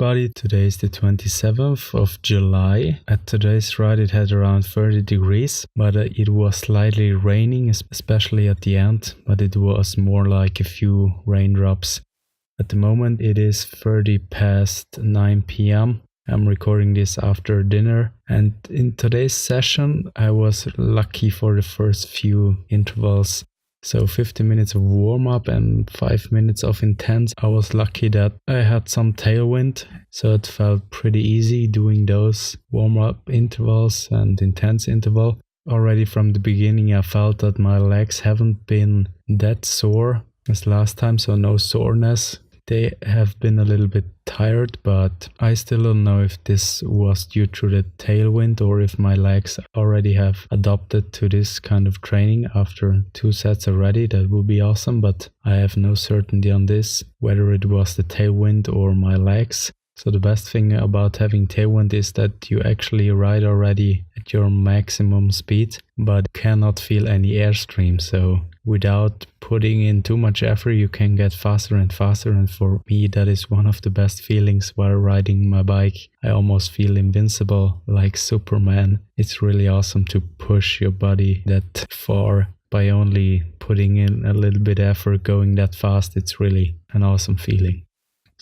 everybody, today is the 27th of July. At today's ride it had around 30 degrees, but it was slightly raining, especially at the end, but it was more like a few raindrops. At the moment it is 30 past 9 p.m. I'm recording this after dinner, and in today's session I was lucky for the first few intervals. So 50 minutes of warm-up and 5 minutes of intense. I was lucky that I had some tailwind, so it felt pretty easy doing those warm-up intervals and intense interval. Already from the beginning I felt that my legs haven't been that sore as last time, so no soreness. They have been a little bit tired, but I still don't know if this was due to the tailwind or if my legs already have adopted to this kind of training after 2 sets already. That would be awesome, but I have no certainty on this, whether it was the tailwind or my legs. So the best thing about having tailwind is that you actually ride already at your maximum speed, but cannot feel any airstream. So without putting in too much effort, you can get faster and faster. And for me, that is one of the best feelings while riding my bike. I almost feel invincible, like Superman. It's really awesome to push your body that far by only putting in a little bit effort, going that fast. It's really an awesome feeling.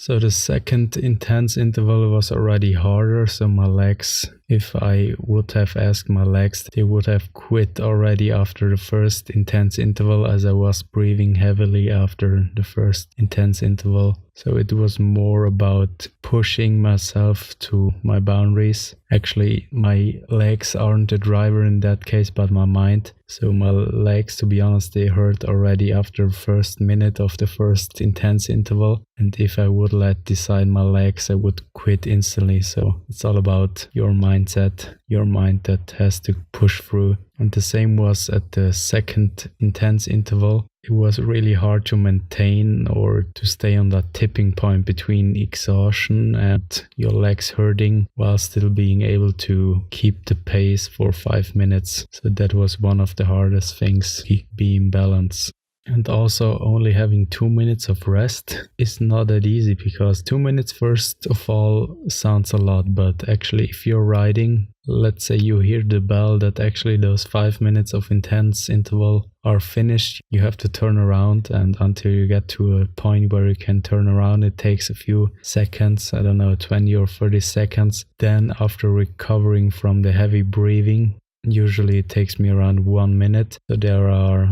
So the second intense interval was already harder, so my legs, if I would have asked my legs, they would have quit already after the first intense interval, as I was breathing heavily after the first intense interval. So it was more about pushing myself to my boundaries. Actually, my legs aren't the driver in that case, but my mind. So my legs, to be honest, they hurt already after the first minute of the first intense interval. And if I would let decide my legs, I would quit instantly. So it's all about your mindset, your mind that has to push through. And the same was at the second intense interval. It was really hard to maintain or to stay on that tipping point between exhaustion and your legs hurting while still being able to keep the pace for 5 minutes. So that was one of the hardest things, being balanced. And also only having 2 minutes of rest is not that easy, because 2 minutes first of all sounds a lot, but actually if you're riding, let's say you hear the bell that actually those 5 minutes of intense interval are finished, you have to turn around, and until you get to a point where you can turn around, it takes a few seconds, 20 or 30 seconds. Then after recovering from the heavy breathing, usually it takes me around 1 minute. So there are,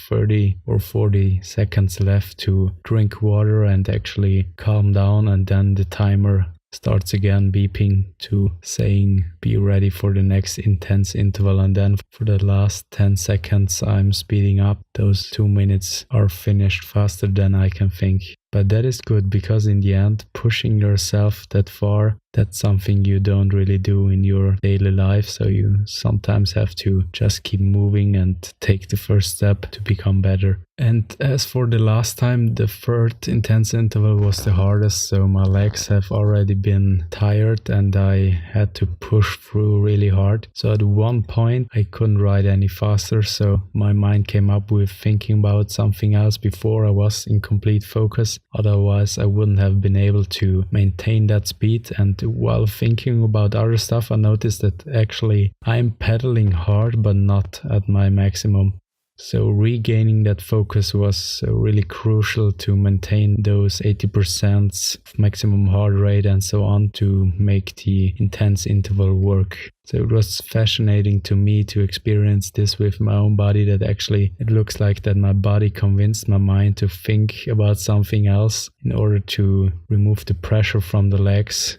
30 or 40 seconds left to drink water and actually calm down. And then the timer starts again beeping to saying be ready for the next intense interval. And then for the last 10 seconds, I'm speeding up. Those 2 minutes are finished faster than I can think. But that is good, because in the end, pushing yourself that far, that's something you don't really do in your daily life. So you sometimes have to just keep moving and take the first step to become better. And as for the last time, the third intense interval was the hardest. So my legs have already been tired and I had to push through really hard. So at one point I couldn't ride any faster. So my mind came up with thinking about something else before I was in complete focus. Otherwise, I wouldn't have been able to maintain that speed. And while thinking about other stuff, I noticed that actually I'm pedaling hard, but not at my maximum. So regaining that focus was really crucial to maintain those 80% maximum heart rate and so on to make the intense interval work. So it was fascinating to me to experience this with my own body, that actually it looks like that my body convinced my mind to think about something else in order to remove the pressure from the legs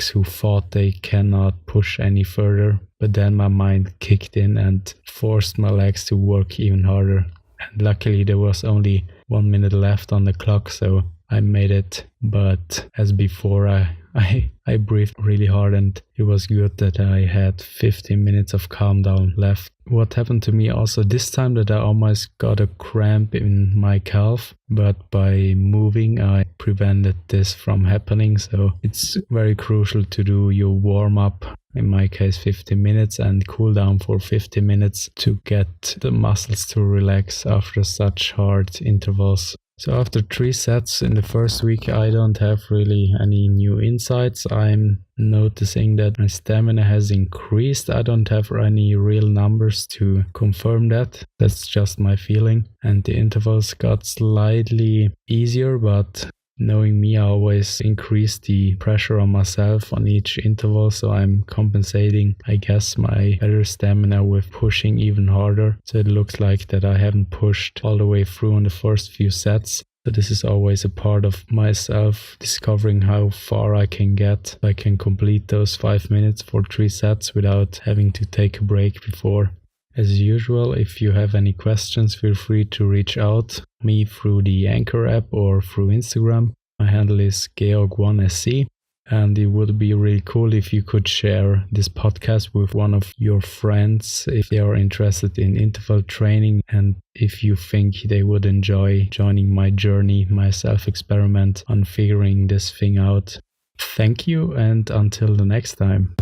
who thought they cannot push any further. But then my mind kicked in and forced my legs to work even harder. And luckily there was only 1 minute left on the clock, so I made it. But as before, I breathed really hard, and it was good that I had 15 minutes of calm down left. What happened to me also this time, that I almost got a cramp in my calf, but by moving I prevented this from happening. So it's very crucial to do your warm-up, in my case 15 minutes, and cool down for 15 minutes to get the muscles to relax after such hard intervals. So after 3 sets in the first week, I don't have really any new insights. I'm noticing that my stamina has increased. I don't have any real numbers to confirm that. That's just my feeling. And the intervals got slightly easier, but knowing me, I always increase the pressure on myself on each interval, so I'm compensating, I guess, my better stamina with pushing even harder. So it looks like that I haven't pushed all the way through on the first few sets. So this is always a part of myself discovering how far I can get. I can complete those 5 minutes for 3 sets without having to take a break before. As usual, if you have any questions, feel free to reach out me through the Anchor app or through Instagram. My handle is Georg1SC, and it would be really cool if you could share this podcast with one of your friends if they are interested in interval training and if you think they would enjoy joining my journey, my self-experiment on figuring this thing out. Thank you, and until the next time.